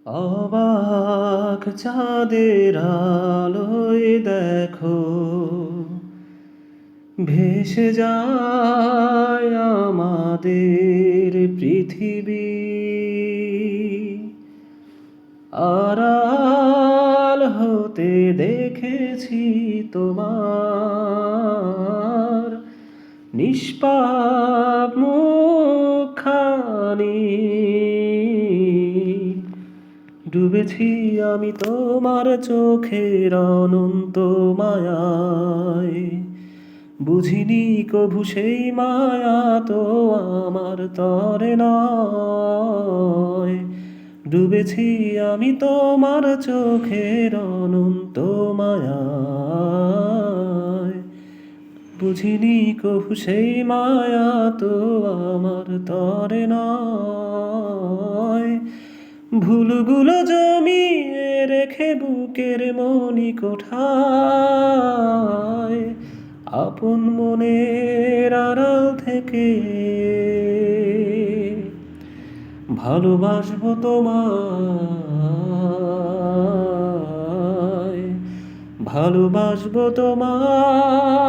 অবাক চাঁদের আলোয় দেখো ভেসে যায় আমাদের পৃথিবী। আড়াল হতে দেখেছি তোমার নিষ্পাপ মুখখানি। ডুবেছি আমি তোমার চোখের অনন্ত মায়ায়, বুঝিনি কভু সেই মায়া তো আমার তরে নয়। ডুবেছি আমি তোমার চোখের অনন্ত মায়ায়, বুঝিনি কভু সেই মায়া তো আমার তরে নয়। ভুলগুলো জমিয়ে রেখে বুকের মনি কোঠায়, আপন মনের আড়াল থেকে ভালোবাসবো তোমায়, ভালোবাসবো তোমায়।